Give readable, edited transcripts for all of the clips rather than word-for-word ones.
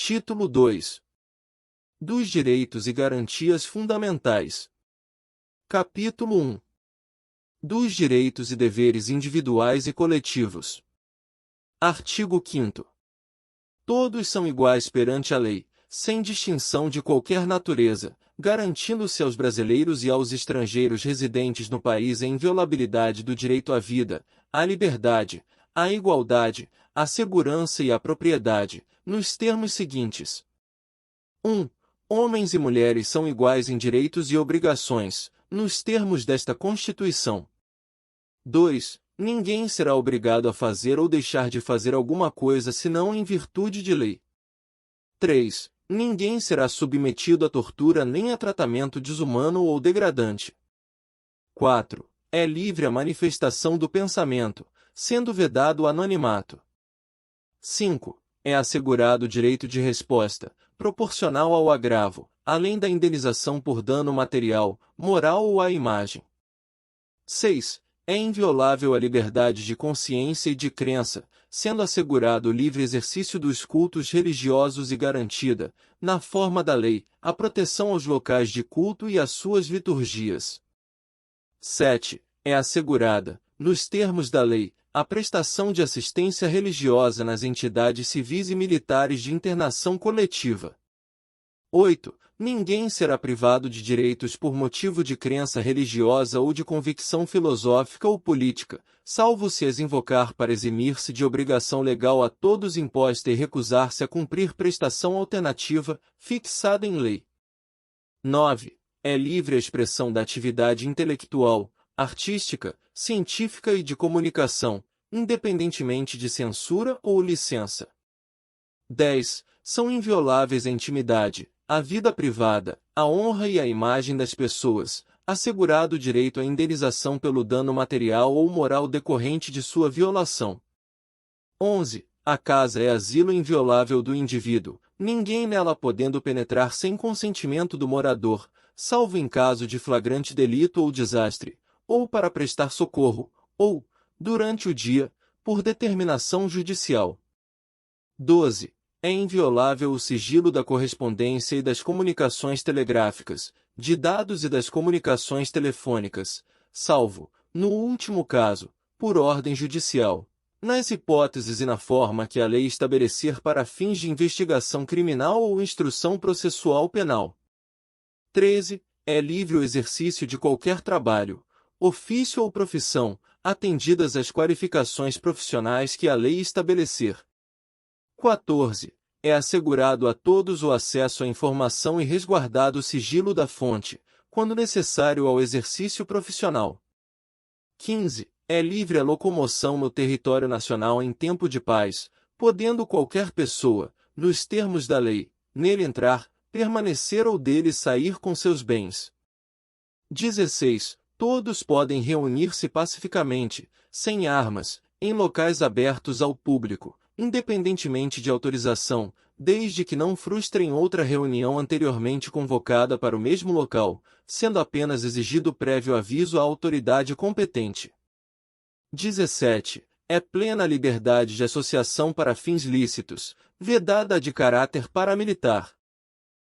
Título 2. Dos Direitos e Garantias Fundamentais. Capítulo 1. Dos Direitos e Deveres Individuais e Coletivos. Artigo 5º. Todos são iguais perante a lei, sem distinção de qualquer natureza, garantindo-se aos brasileiros e aos estrangeiros residentes no país a inviolabilidade do direito à vida, à liberdade, à igualdade, à segurança e à propriedade, nos termos seguintes. 1. Homens e mulheres são iguais em direitos e obrigações, nos termos desta Constituição. 2. Ninguém será obrigado a fazer ou deixar de fazer alguma coisa senão em virtude de lei. 3. Ninguém será submetido a tortura nem a tratamento desumano ou degradante. 4. É livre a manifestação do pensamento, sendo vedado o anonimato. 5. É assegurado o direito de resposta, proporcional ao agravo, além da indenização por dano material, moral ou à imagem. 6. É inviolável a liberdade de consciência e de crença, sendo assegurado o livre exercício dos cultos religiosos e garantida, na forma da lei, a proteção aos locais de culto e às suas liturgias. 7. É assegurada, nos termos da lei, a prestação de assistência religiosa nas entidades civis e militares de internação coletiva. 8. Ninguém será privado de direitos por motivo de crença religiosa ou de convicção filosófica ou política, salvo se as invocar para eximir-se de obrigação legal a todos imposta e recusar-se a cumprir prestação alternativa, fixada em lei. 9. É livre a expressão da atividade intelectual, artística, científica e de comunicação, independentemente de censura ou licença. 10. São invioláveis a intimidade, a vida privada, a honra e a imagem das pessoas, assegurado o direito à indenização pelo dano material ou moral decorrente de sua violação. 11. A casa é asilo inviolável do indivíduo, ninguém nela podendo penetrar sem consentimento do morador, salvo em caso de flagrante delito ou desastre, ou para prestar socorro, ou, durante o dia, por determinação judicial. 12. É inviolável o sigilo da correspondência e das comunicações telegráficas, de dados e das comunicações telefônicas, salvo, no último caso, por ordem judicial, nas hipóteses e na forma que a lei estabelecer para fins de investigação criminal ou instrução processual penal. 13. É livre o exercício de qualquer trabalho, ofício ou profissão, atendidas as qualificações profissionais que a lei estabelecer. 14. É assegurado a todos o acesso à informação e resguardado o sigilo da fonte, quando necessário ao exercício profissional. 15. É livre a locomoção no território nacional em tempo de paz, podendo qualquer pessoa, nos termos da lei, nele entrar, permanecer ou dele sair com seus bens. 16. Todos podem reunir-se pacificamente, sem armas, em locais abertos ao público, independentemente de autorização, desde que não frustrem outra reunião anteriormente convocada para o mesmo local, sendo apenas exigido prévio aviso à autoridade competente. 17. É plena a liberdade de associação para fins lícitos, vedada a de caráter paramilitar.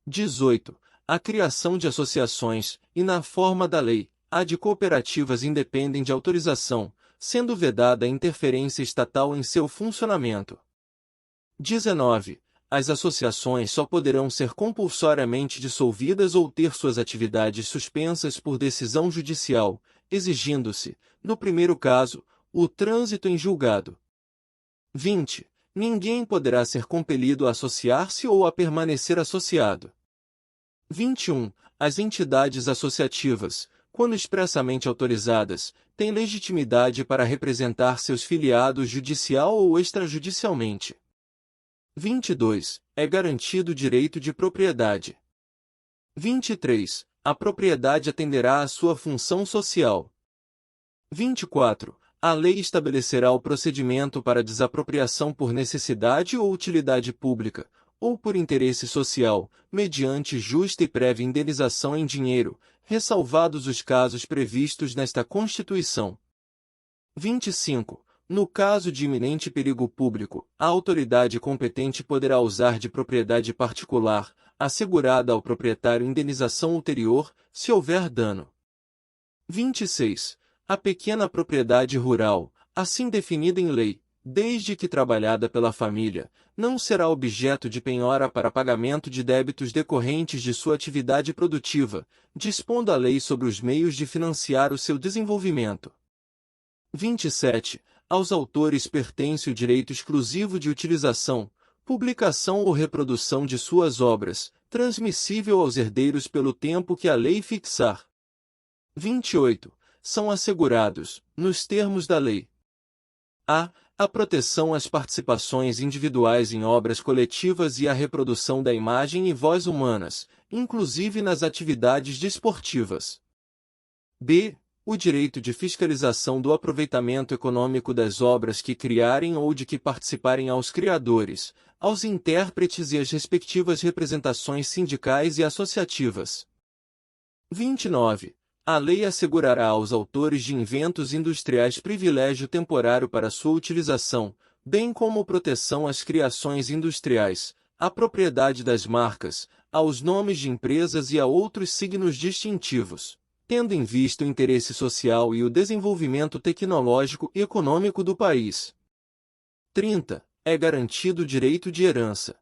18. A criação de associações, e na forma da lei, a de cooperativas independem de autorização, sendo vedada a interferência estatal em seu funcionamento. 19. As associações só poderão ser compulsoriamente dissolvidas ou ter suas atividades suspensas por decisão judicial, exigindo-se, no primeiro caso, o trânsito em julgado. 20. Ninguém poderá ser compelido a associar-se ou a permanecer associado. 21. As entidades associativas, quando expressamente autorizadas, têm legitimidade para representar seus filiados judicial ou extrajudicialmente. 22. É garantido o direito de propriedade. 23. A propriedade atenderá à sua função social. 24. A lei estabelecerá o procedimento para desapropriação por necessidade ou utilidade pública, ou por interesse social, mediante justa e prévia indenização em dinheiro, ressalvados os casos previstos nesta Constituição. 25. No caso de iminente perigo público, a autoridade competente poderá usar de propriedade particular, assegurada ao proprietário indenização ulterior, se houver dano. 26. A pequena propriedade rural, assim definida em lei, desde que trabalhada pela família, não será objeto de penhora para pagamento de débitos decorrentes de sua atividade produtiva, dispondo a lei sobre os meios de financiar o seu desenvolvimento. 27. Aos autores pertence o direito exclusivo de utilização, publicação ou reprodução de suas obras, transmissível aos herdeiros pelo tempo que a lei fixar. 28. São assegurados, nos termos da lei, a proteção às participações individuais em obras coletivas e a reprodução da imagem e voz humanas, inclusive nas atividades desportivas. B. O direito de fiscalização do aproveitamento econômico das obras que criarem ou de que participarem aos criadores, aos intérpretes e às respectivas representações sindicais e associativas. 29. A lei assegurará aos autores de inventos industriais privilégio temporário para sua utilização, bem como proteção às criações industriais, à propriedade das marcas, aos nomes de empresas e a outros signos distintivos, tendo em vista o interesse social e o desenvolvimento tecnológico e econômico do país. 30. É garantido o direito de herança.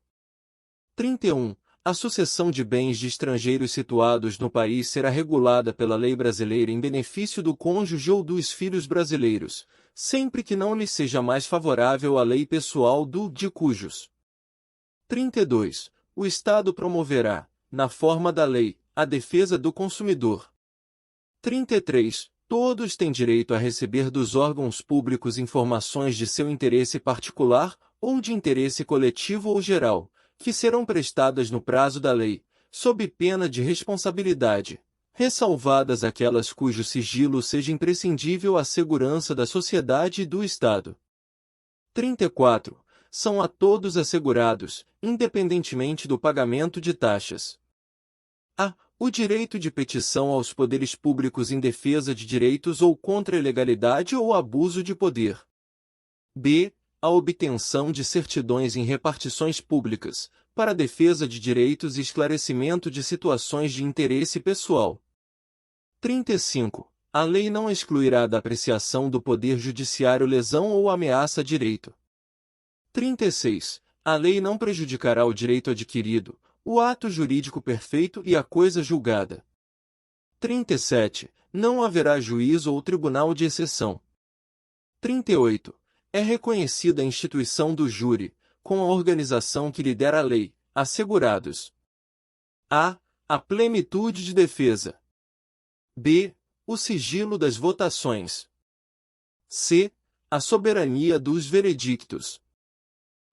31. A sucessão de bens de estrangeiros situados no país será regulada pela lei brasileira em benefício do cônjuge ou dos filhos brasileiros, sempre que não lhe seja mais favorável a lei pessoal de cujos. 32. O Estado promoverá, na forma da lei, a defesa do consumidor. 33. Todos têm direito a receber dos órgãos públicos informações de seu interesse particular, ou de interesse coletivo ou geral, que serão prestadas no prazo da lei, sob pena de responsabilidade, ressalvadas aquelas cujo sigilo seja imprescindível à segurança da sociedade e do Estado. 34. São a todos assegurados, independentemente do pagamento de taxas. A. O direito de petição aos poderes públicos em defesa de direitos ou contra a ilegalidade ou abuso de poder. B. A obtenção de certidões em repartições públicas, para a defesa de direitos e esclarecimento de situações de interesse pessoal. 35. A lei não excluirá da apreciação do Poder Judiciário lesão ou ameaça a direito. 36. A lei não prejudicará o direito adquirido, o ato jurídico perfeito e a coisa julgada. 37. Não haverá juízo ou tribunal de exceção. 38. É reconhecida a instituição do júri, com a organização que lhe der a lei, assegurados: a. A plenitude de defesa. b. O sigilo das votações. c. A soberania dos veredictos.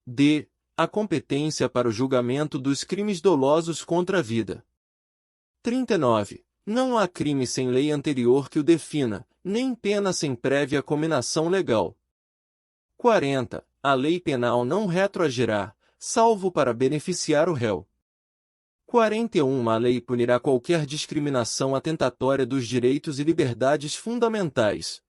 d. A competência para o julgamento dos crimes dolosos contra a vida. 39. Não há crime sem lei anterior que o defina, nem pena sem prévia cominação legal. 40. A lei penal não retroagirá, salvo para beneficiar o réu. 41. A lei punirá qualquer discriminação atentatória dos direitos e liberdades fundamentais.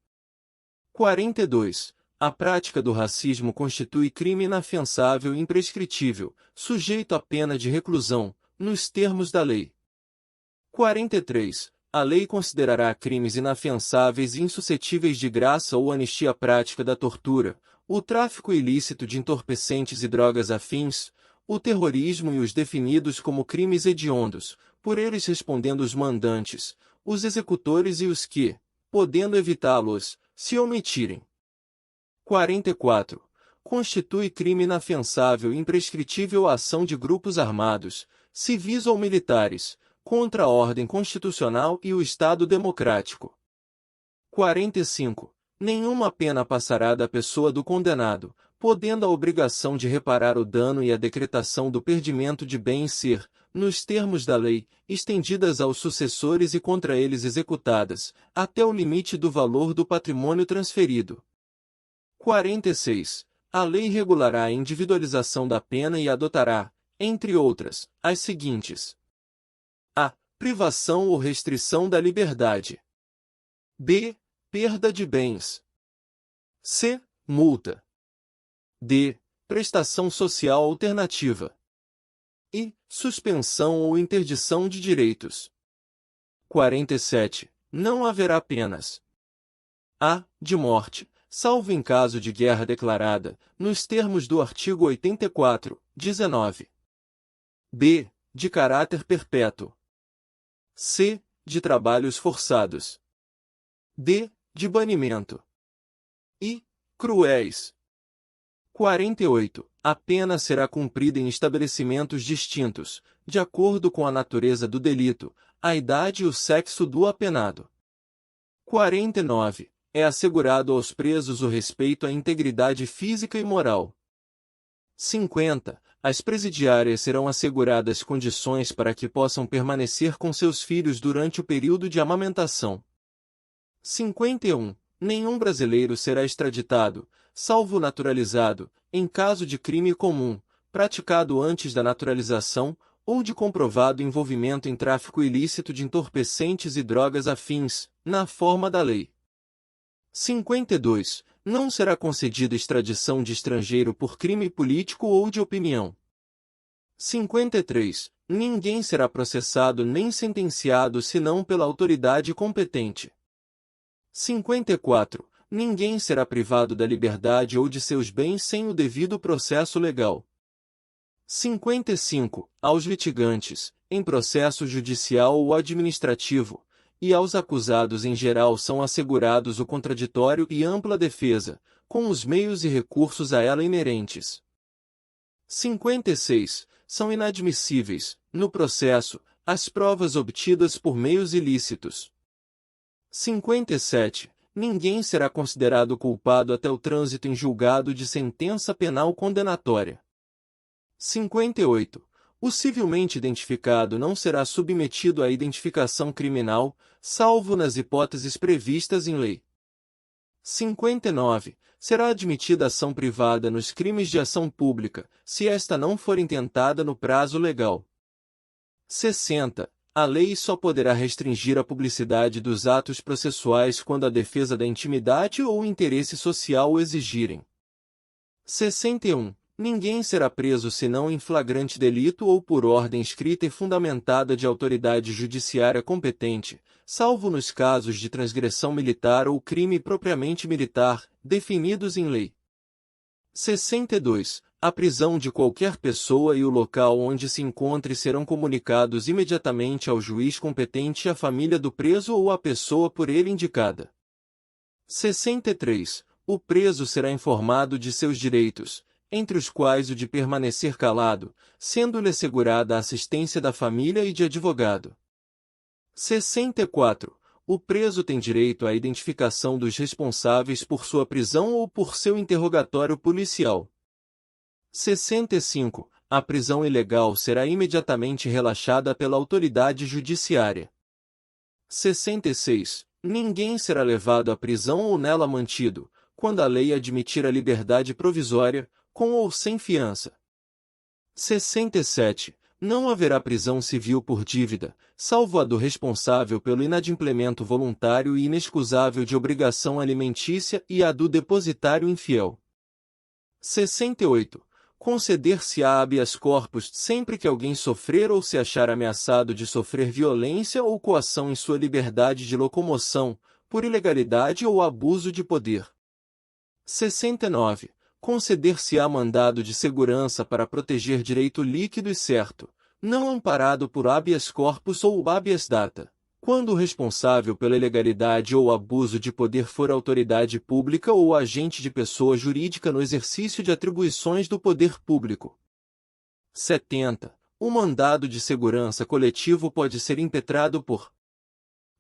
42. A prática do racismo constitui crime inafiançável e imprescritível, sujeito à pena de reclusão, nos termos da lei. 43. A lei considerará crimes inafiançáveis e insuscetíveis de graça ou anistia a prática da tortura, o tráfico ilícito de entorpecentes e drogas afins, o terrorismo e os definidos como crimes hediondos, por eles respondendo os mandantes, os executores e os que, podendo evitá-los, se omitirem. 44. Constitui crime inafiançável e imprescritível a ação de grupos armados, civis ou militares, contra a ordem constitucional e o Estado democrático. 45. Nenhuma pena passará da pessoa do condenado, podendo a obrigação de reparar o dano e a decretação do perdimento de bens ser, nos termos da lei, estendidas aos sucessores e contra eles executadas, até o limite do valor do patrimônio transferido. 46. A lei regulará a individualização da pena e adotará, entre outras, as seguintes: a. Privação ou restrição da liberdade. b. Perda de bens. c. multa. D. Prestação social alternativa. E. Suspensão ou interdição de direitos. 47. Não haverá penas. A. De morte, salvo em caso de guerra declarada, nos termos do artigo 84, 19. B. De caráter perpétuo. C. De trabalhos forçados. D. De banimento. E. Cruéis. 48. A pena será cumprida em estabelecimentos distintos, de acordo com a natureza do delito, a idade e o sexo do apenado. 49. É assegurado aos presos o respeito à integridade física e moral. 50. Às presidiárias serão asseguradas condições para que possam permanecer com seus filhos durante o período de amamentação. 51. Nenhum brasileiro será extraditado, salvo naturalizado, em caso de crime comum, praticado antes da naturalização, ou de comprovado envolvimento em tráfico ilícito de entorpecentes e drogas afins, na forma da lei. 52. Não será concedida extradição de estrangeiro por crime político ou de opinião. 53. Ninguém será processado nem sentenciado senão pela autoridade competente. 54. Ninguém será privado da liberdade ou de seus bens sem o devido processo legal. 55. Aos litigantes, em processo judicial ou administrativo, e aos acusados em geral são assegurados o contraditório e ampla defesa, com os meios e recursos a ela inerentes. 56. São inadmissíveis, no processo, as provas obtidas por meios ilícitos. 57. Ninguém será considerado culpado até o trânsito em julgado de sentença penal condenatória. 58. O civilmente identificado não será submetido à identificação criminal, salvo nas hipóteses previstas em lei. 59. Será admitida ação privada nos crimes de ação pública, se esta não for intentada no prazo legal. 60. A lei só poderá restringir a publicidade dos atos processuais quando a defesa da intimidade ou o interesse social o exigirem. 61. Ninguém será preso senão em flagrante delito ou por ordem escrita e fundamentada de autoridade judiciária competente, salvo nos casos de transgressão militar ou crime propriamente militar, definidos em lei. 62. A prisão de qualquer pessoa e o local onde se encontre serão comunicados imediatamente ao juiz competente e à família do preso ou à pessoa por ele indicada. 63. O preso será informado de seus direitos, entre os quais o de permanecer calado, sendo-lhe assegurada a assistência da família e de advogado. 64. O preso tem direito à identificação dos responsáveis por sua prisão ou por seu interrogatório policial. 65. A prisão ilegal será imediatamente relaxada pela autoridade judiciária. 66. Ninguém será levado à prisão ou nela mantido, quando a lei admitir a liberdade provisória, com ou sem fiança. 67. Não haverá prisão civil por dívida, salvo a do responsável pelo inadimplemento voluntário e inexcusável de obrigação alimentícia e a do depositário infiel. 68. Conceder-se-á habeas corpus sempre que alguém sofrer ou se achar ameaçado de sofrer violência ou coação em sua liberdade de locomoção, por ilegalidade ou abuso de poder. 69. Conceder-se-á mandado de segurança para proteger direito líquido e certo, não amparado por habeas corpus ou habeas data, quando o responsável pela ilegalidade ou abuso de poder for autoridade pública ou agente de pessoa jurídica no exercício de atribuições do poder público. 70. O mandado de segurança coletivo pode ser impetrado por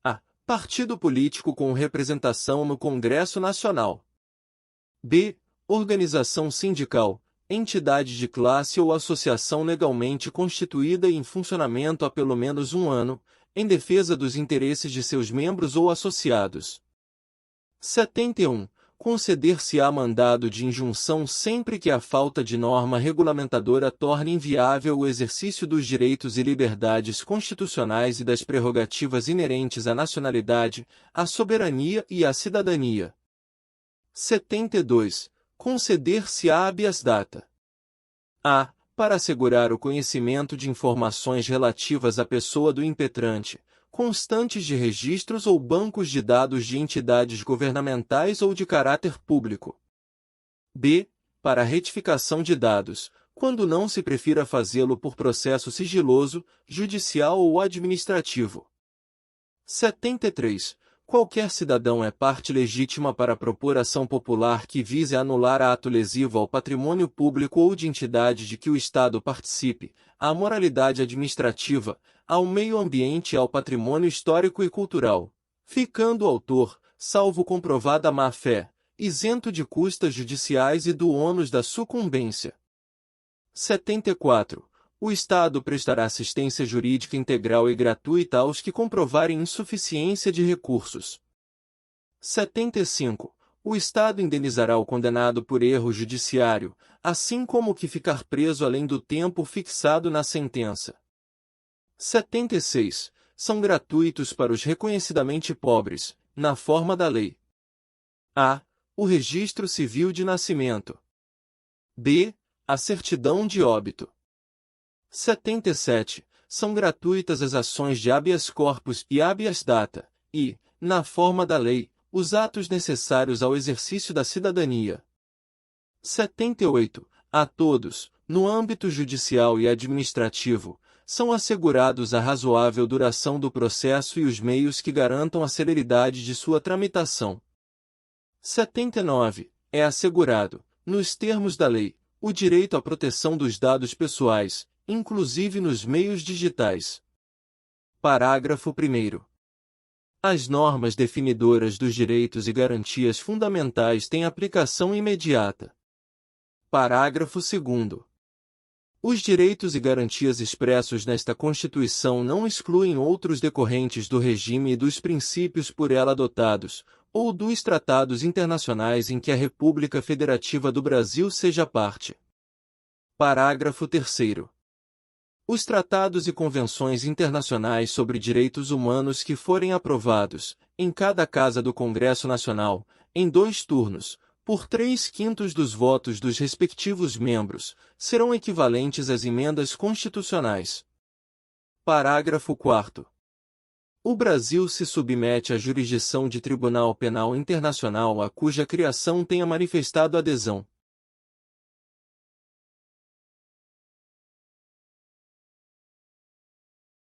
a. Partido político com representação no Congresso Nacional. B. Organização sindical, entidade de classe ou associação legalmente constituída e em funcionamento há pelo menos um ano, em defesa dos interesses de seus membros ou associados. 71. Conceder-se-á mandado de injunção sempre que a falta de norma regulamentadora torne inviável o exercício dos direitos e liberdades constitucionais e das prerrogativas inerentes à nacionalidade, à soberania e à cidadania. 72. conceder-se habeas data. A. Para assegurar o conhecimento de informações relativas à pessoa do impetrante, constantes de registros ou bancos de dados de entidades governamentais ou de caráter público. B. Para retificação de dados, quando não se prefira fazê-lo por processo sigiloso, judicial ou administrativo. 73. Qualquer cidadão é parte legítima para propor ação popular que vise anular ato lesivo ao patrimônio público ou de entidade de que o Estado participe, à moralidade administrativa, ao meio ambiente e ao patrimônio histórico e cultural, ficando o autor, salvo comprovada má-fé, isento de custas judiciais e do ônus da sucumbência. 74. O Estado prestará assistência jurídica integral e gratuita aos que comprovarem insuficiência de recursos. 75. O Estado indenizará o condenado por erro judiciário, assim como o que ficar preso além do tempo fixado na sentença. 76. São gratuitos para os reconhecidamente pobres, na forma da lei. A. O registro civil de nascimento. B. A certidão de óbito. 77. São gratuitas as ações de habeas corpus e habeas data, e, na forma da lei, os atos necessários ao exercício da cidadania. 78. A todos, no âmbito judicial e administrativo, são assegurados a razoável duração do processo e os meios que garantam a celeridade de sua tramitação. 79. É assegurado, nos termos da lei, o direito à proteção dos dados pessoais, inclusive nos meios digitais. Parágrafo 1º. As normas definidoras dos direitos e garantias fundamentais têm aplicação imediata. Parágrafo 2º. Os direitos e garantias expressos nesta Constituição não excluem outros decorrentes do regime e dos princípios por ela adotados, ou dos tratados internacionais em que a República Federativa do Brasil seja parte. Parágrafo 3º. Os tratados e convenções internacionais sobre direitos humanos que forem aprovados, em cada Casa do Congresso Nacional, em 2 turnos, por 3/5 dos votos dos respectivos membros, serão equivalentes às emendas constitucionais. Parágrafo 4º. O Brasil se submete à jurisdição de Tribunal Penal Internacional a cuja criação tenha manifestado adesão.